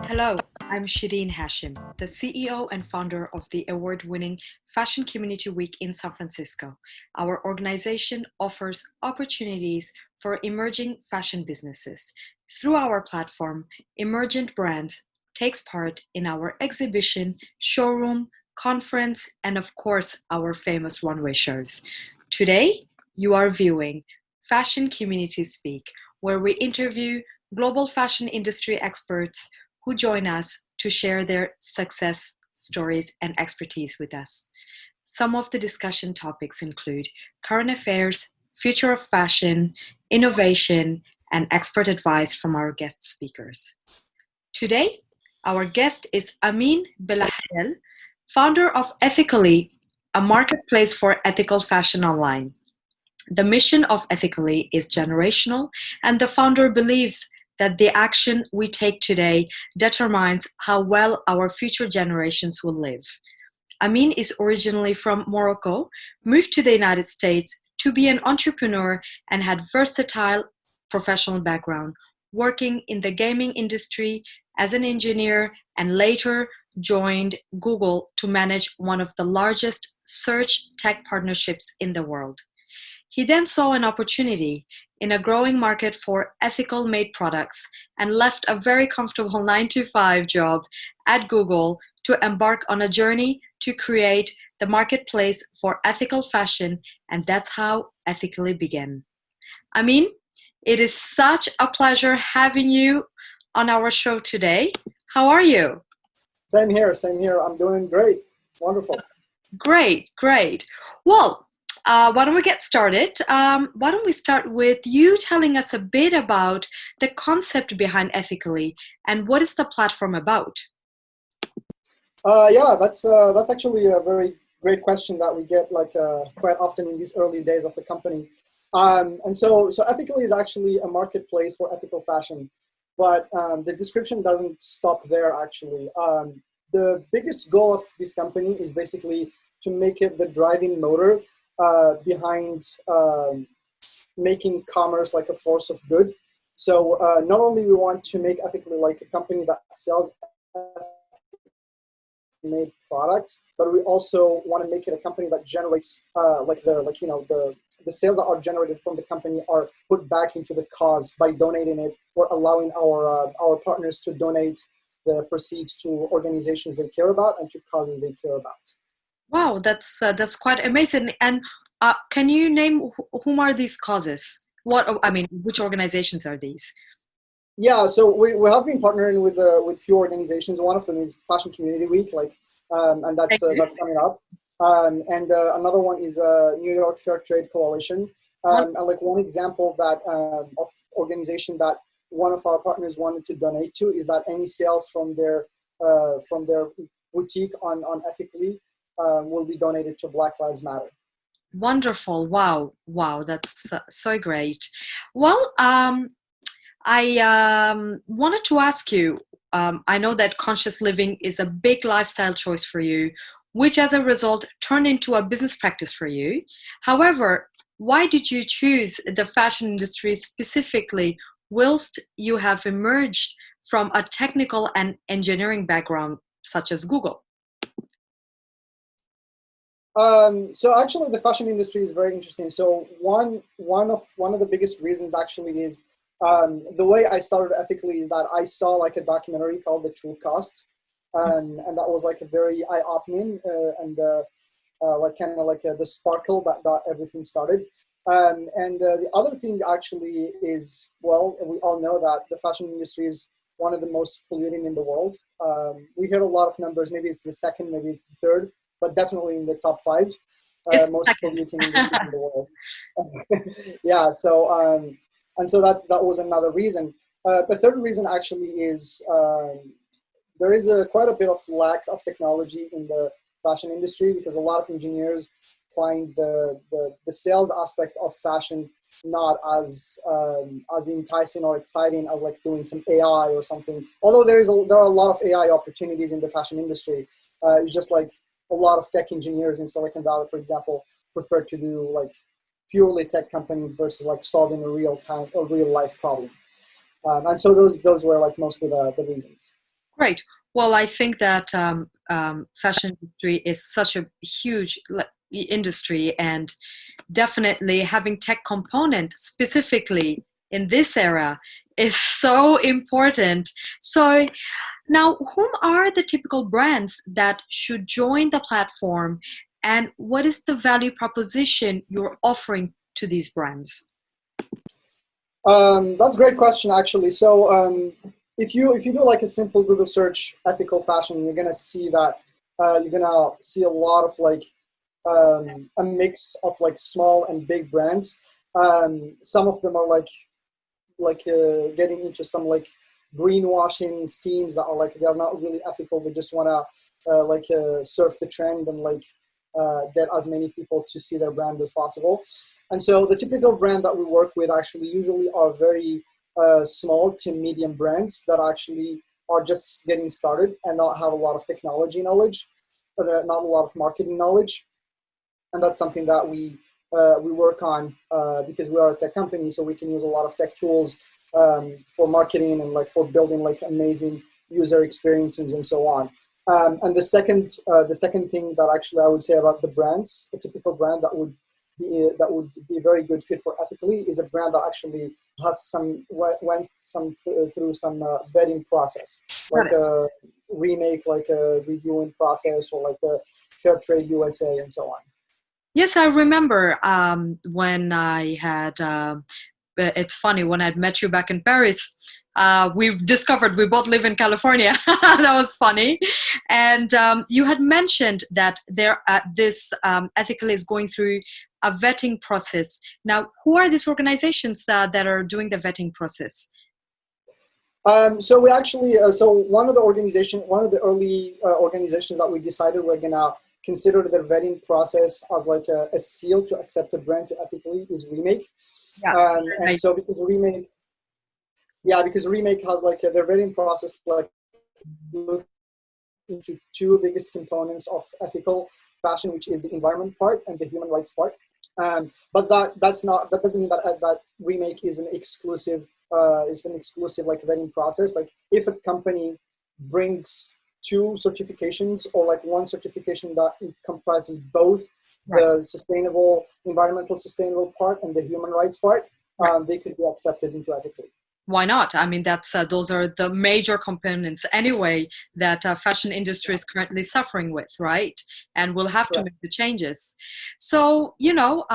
Hello, I'm Shireen Hashim, the CEO and founder of the award-winning Fashion Community Week in San Francisco. Our organization offers opportunities for emerging fashion businesses. Through our platform, Emergent Brands takes part in our exhibition, showroom, conference, and of course, our famous runway shows. Today, you are viewing Fashion Community Speak, where we interview global fashion industry experts who join us to share their success stories and expertise with us. Some of the discussion topics include current affairs, future of fashion, innovation, and expert advice from our guest speakers. Today, our guest is Amine Bellajdel, founder of Ethically, a marketplace for ethical fashion online. The mission of Ethically is generational, and the founder believes that the action we take today determines how well our future generations will live. Amin is originally from Morocco, moved to the United States to be an entrepreneur, and had versatile professional background, working in the gaming industry as an engineer, and later joined Google to manage one of the largest search tech partnerships in the world. He then saw an opportunity in a growing market for ethical made products and left a very comfortable 9 to 5 job at Google to embark on a journey to create the marketplace for ethical fashion, and that's how Ethically began. I mean, it is such a pleasure having you on our show today. How are you? Same here, same here. I'm doing great. Wonderful. Great, great. Well, why don't we get started? Why don't we start with you telling us a bit about the concept behind Ethically and what is the platform about? Yeah, that's actually a very great question that we get quite often in these early days of the company. And so Ethically is actually a marketplace for ethical fashion, but the description doesn't stop there. Actually, the biggest goal of this company is basically to make it the driving motor behind making commerce like a force of good. So not only we want to make Ethically like a company that sells made products, but we also want to make it a company that generates the sales that are generated from the company are put back into the cause by donating it or allowing our partners to donate the proceeds to organizations they care about and to causes they care about. Wow, that's quite amazing. And can you name whom are these causes? Which organizations are these? Yeah, so we have been partnering with few organizations. One of them is Fashion Community Week, and that's coming up. And another one is New York Fair Trade Coalition. And like one example that of organization that one of our partners wanted to donate to is that any sales from their boutique on Ethically will be donated to Black Lives Matter. Wonderful! Wow, that's so great. Well, I wanted to ask you, I know that conscious living is a big lifestyle choice for you, which as a result turned into a business practice for you. However, why did you choose the fashion industry specifically, whilst you have emerged from a technical and engineering background such as Google? So actually the fashion industry is very interesting. So one of the biggest reasons actually is the way I started Ethically is that I saw like a documentary called The True Cost, and that was like a very eye-opening the sparkle that got everything started. And the other thing actually is, well, we all know that the fashion industry is one of the most polluting in the world. We hear a lot of numbers, maybe it's the second, maybe it's the third, but definitely in the top 5 most polluting industry in the world. Yeah, so and so that was another reason. The third reason actually is there is quite a bit of lack of technology in the fashion industry because a lot of engineers find the sales aspect of fashion not as enticing or exciting as like doing some AI or something. Although there are a lot of AI opportunities in the fashion industry. It's just like a lot of tech engineers in Silicon Valley, for example, prefer to do like purely tech companies versus like solving a real life problem. And so those were like mostly the reasons. Right. Well, I think that fashion industry is such a huge industry, and definitely having tech component specifically in this era is so important. So now, whom are the typical brands that should join the platform, and what is the value proposition you're offering to these brands? That's a great question, actually. So, if you do like a simple Google search, ethical fashion, you're gonna see that you're gonna see a lot of like a mix of like small and big brands. Some of them are like getting into some like greenwashing schemes that are like they're not really ethical. They just wanna surf the trend and like get as many people to see their brand as possible. And so the typical brand that we work with actually usually are very small to medium brands that actually are just getting started and not have a lot of technology knowledge, but not a lot of marketing knowledge. And that's something that we work on because we are a tech company, so we can use a lot of tech tools for marketing and like for building like amazing user experiences and so on. And the second thing that actually I would say about the brands, a typical brand that would be a very good fit for ethically is a brand that actually has went through some vetting process, Got like a remake, like a reviewing process, or like a Fair Trade USA and so on. Yes, I remember when I had. It's funny when I'd met you back in Paris. We discovered we both live in California. That was funny, and you had mentioned that this ethical is going through a vetting process. Now, who are these organizations that are doing the vetting process? So we actually, so one of the early organizations that we decided we're gonna consider the vetting process as like a seal to accept a brand to ethically is Remake. Yeah, And so because Remake, yeah, because Remake has like their vetting process like look into two biggest components of ethical fashion, which is the environment part and the human rights part. But that doesn't mean that Remake is an exclusive like vetting process. Like if a company brings two certifications or like one certification that comprises both right. the environmental sustainable part and the human rights part, Right. they could be accepted into ethically. Why not? I mean, that's those are the major components anyway that fashion industry is currently suffering with, right? And we'll have to Correct. make the changes. So, now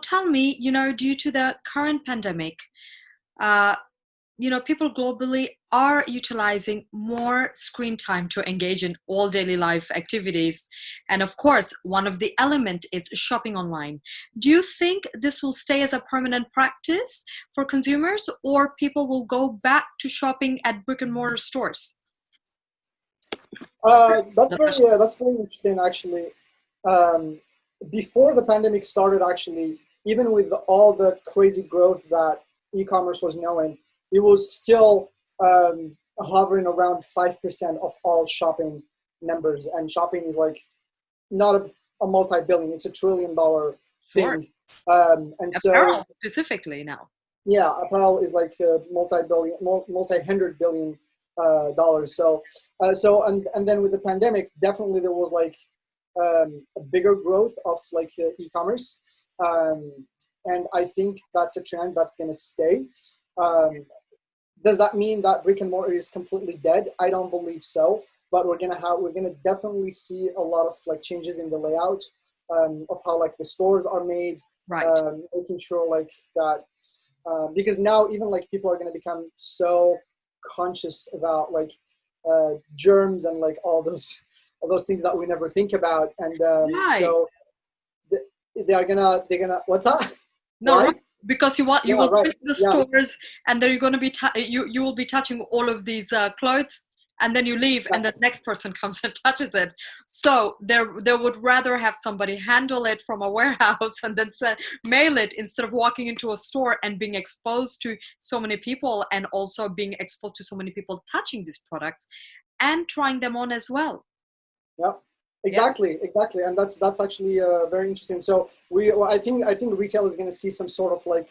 tell me, due to the current pandemic, uh, people globally are utilizing more screen time to engage in all daily life activities. And of course, one of the element is shopping online. Do you think this will stay as a permanent practice for consumers, or people will go back to shopping at brick and mortar stores? That's very interesting actually. Um, Before the pandemic started, actually, even with all the crazy growth that e-commerce was knowing, it was still hovering around 5% of all shopping numbers. And shopping is like not a multi-billion; it's $1 trillion Sure. thing. And so, Apparel specifically now. yeah, apparel is like multi-hundred billion dollars. And then with the pandemic, definitely there was like a bigger growth of like e-commerce, um, and I think that's a trend that's going to stay. Um, does that mean that brick and mortar is completely dead? I don't believe so, but we're gonna definitely see a lot of like changes in the layout of how like the stores are made, Right. making sure like that because now even like people are going to become so conscious about like germs and like all those things that we never think about, and Right. so th- they're gonna what's that? No, right. Why? Because you Yeah, will go right. into the Yeah, stores, and then you're going to be you will be touching all of these clothes, and then you leave, and the exactly. next person comes and touches it. So they would rather have somebody handle it from a warehouse and then mail it, instead of walking into a store and being exposed to so many people, and also being exposed to so many people touching these products and trying them on as well. Yeah, Yeah. exactly, and that's actually very interesting. So well, I think retail is going to see some sort of like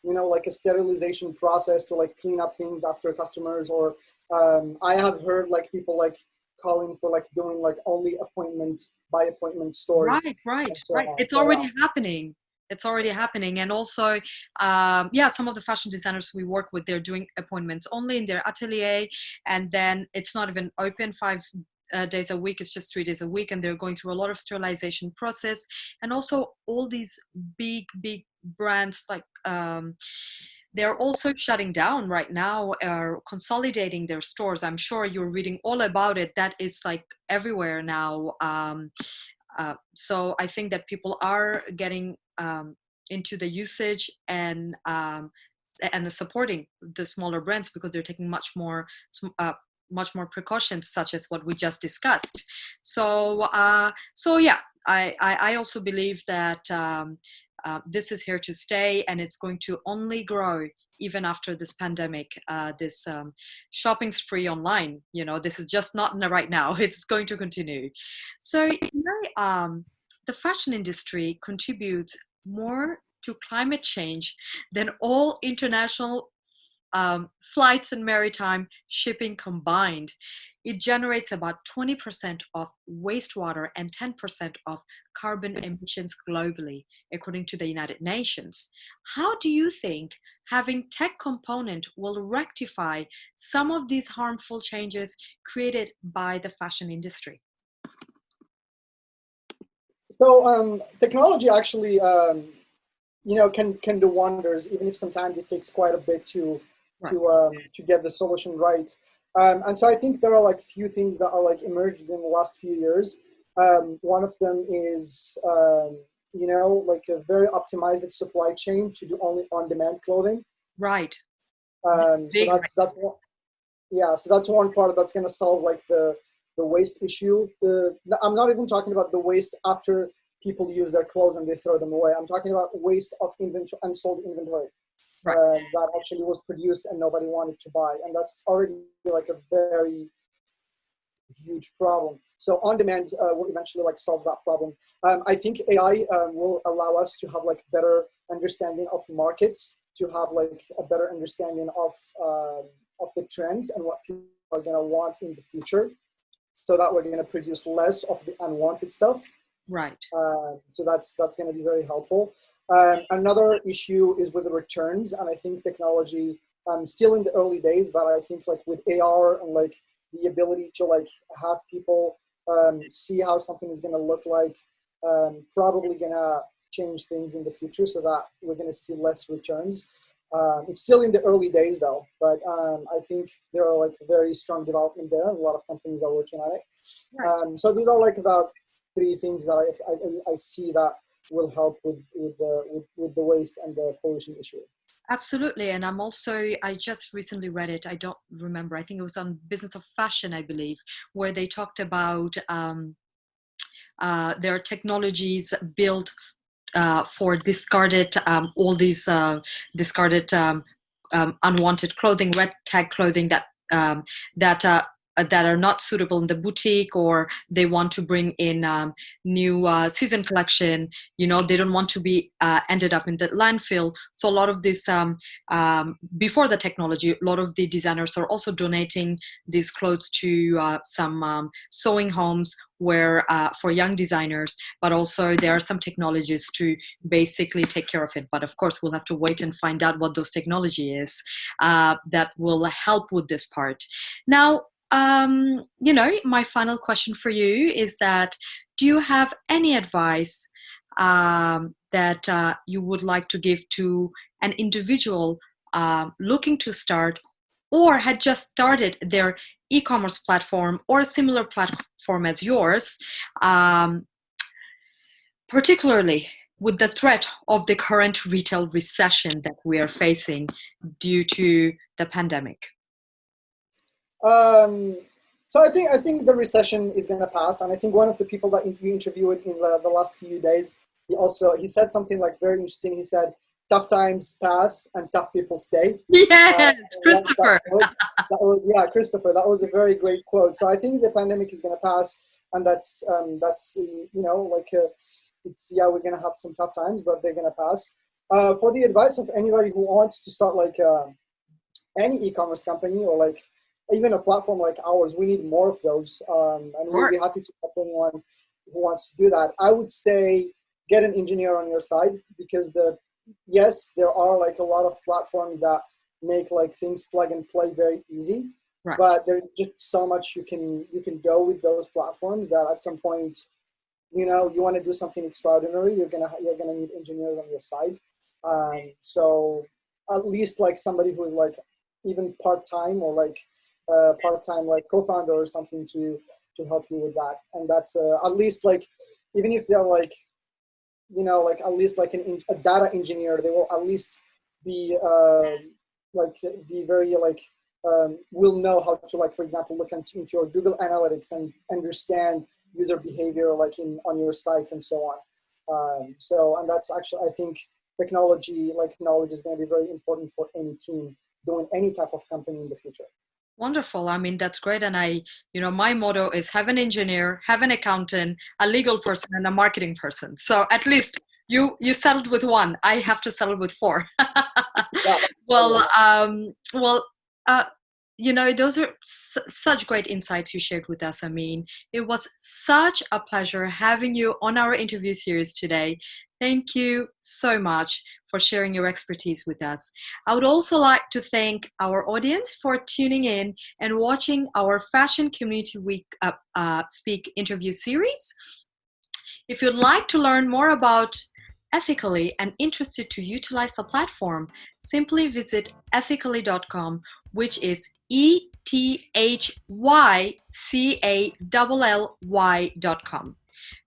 like a sterilization process to like clean up things after customers, or I have heard like people like calling for like doing like only appointment by appointment stores Right, right, and so right. on. It's So already happening. It's already happening. And also, yeah, some of the fashion designers we work with, they're doing appointments only in their atelier. And then it's not even open 5 days a week. It's just 3 days a week. And they're going through a lot of sterilization process. And also all these big brands like, they're also shutting down right now, are consolidating their stores. I'm sure you're reading all about it. That is like everywhere now. So I think that people are getting into the usage and supporting the smaller brands because they're taking much more precautions, such as what we just discussed. So yeah, I also believe that this is here to stay, and it's going to only grow even after this pandemic, this shopping spree online. This is just not right now. It's going to continue. So, the fashion industry contributes more to climate change than all international flights and maritime shipping combined. It generates about 20% of wastewater and 10% of carbon emissions globally, according to the United Nations. How do you think having tech component will rectify some of these harmful changes created by the fashion industry? So technology actually, can do wonders, even if sometimes it takes quite a bit to Right. to get the solution right. And so I think there are like few things that are like emerged in the last few years. One of them is like a very optimized supply chain to do only on-demand clothing. Right. So Big. that's one, yeah. So that's one part that's going to solve like the waste issue. I'm not even talking about the waste after people use their clothes and they throw them away. I'm talking about waste of inventory, unsold inventory, Right. that actually was produced and nobody wanted to buy, and that's already like a very huge problem. So on demand will eventually like solve that problem. I think AI will allow us to have like better understanding of markets, to have like a better understanding of the trends and what people are going to want in the future, so that we're going to produce less of the unwanted stuff. Right. So that's going to be very helpful. Another issue is with the returns, and I think technology, still in the early days, but I think like with AR and like the ability to like have people see how something is going to look like, probably going to change things in the future, so that we're going to see less returns. It's still in the early days though, but I think there are like very strong development there. A lot of companies are working on it. Right. So these are like about three things that I see that will help with the waste and the pollution issue. Absolutely. And I just recently read it. I don't remember. I think it was on Business of Fashion, I believe, where they talked about their technologies built for discarded, all these discarded unwanted clothing, red tag clothing that that are not suitable in the boutique, or they want to bring in new season collection. They don't want to be ended up in the landfill. So a lot of this, before the technology, a lot of the designers are also donating these clothes to some sewing homes where for young designers, but also there are some technologies to basically take care of it. But of course, we'll have to wait and find out what those technology is that will help with this part. Now, my final question for you is that, do you have any advice that you would like to give to an individual looking to start, or had just started their e-commerce platform or a similar platform as yours, particularly with the threat of the current retail recession that we are facing due to the pandemic? So I think the recession is going to pass, and I think one of the people that we interviewed in the last few days, he said something like very interesting. He said, "Tough times pass and tough people stay." Yes, Christopher. Yeah, Christopher. That was a very great quote. So I think the pandemic is going to pass, and that's it's, yeah, we're going to have some tough times, but they're going to pass. For the advice of anybody who wants to start like any e-commerce company or like even a platform like ours, we need more of those. And we'll be happy to help anyone who wants to do that. I would say get an engineer on your side, because yes, there are like a lot of platforms that make like things plug and play very easy. Right. But there's just so much you can go with those platforms that at some point, you want to do something extraordinary, you're gonna need engineers on your side. So at least like somebody who is like even part-time or like part-time like co-founder or something to help you with that. And that's at least like, even if they're like, like at least like a data engineer, they will at least be be very like will know how to, like, for example, look into your Google Analytics and understand user behavior like on your site and so on. And that's actually, I think technology, like knowledge, is going to be very important for any team doing any type of company in the future. Wonderful. I mean, that's great. And my motto is have an engineer, have an accountant, a legal person, and a marketing person. So at least you settled with one. I have to settle with four. Yeah. Those are such great insights you shared with us, Amine. It was such a pleasure having you on our interview series today. Thank you so much for sharing your expertise with us. I would also like to thank our audience for tuning in and watching our Fashion Community Week Speak interview series. If you'd like to learn more about Ethically and interested to utilize the platform, simply visit ethically.com, which is ETHYCALLY.com.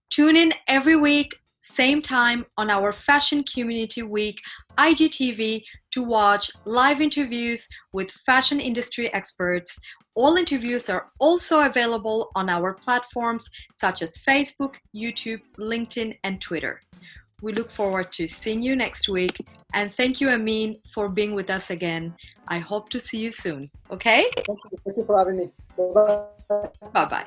Tune in every week, same time, on our Fashion Community Week IGTV to watch live interviews with fashion industry experts. All interviews are also available on our platforms such as Facebook, YouTube, LinkedIn, and Twitter. We look forward to seeing you next week. And thank you, Amine, for being with us again. I hope to see you soon. Okay? Thank you for having me. Bye-bye. Bye-bye.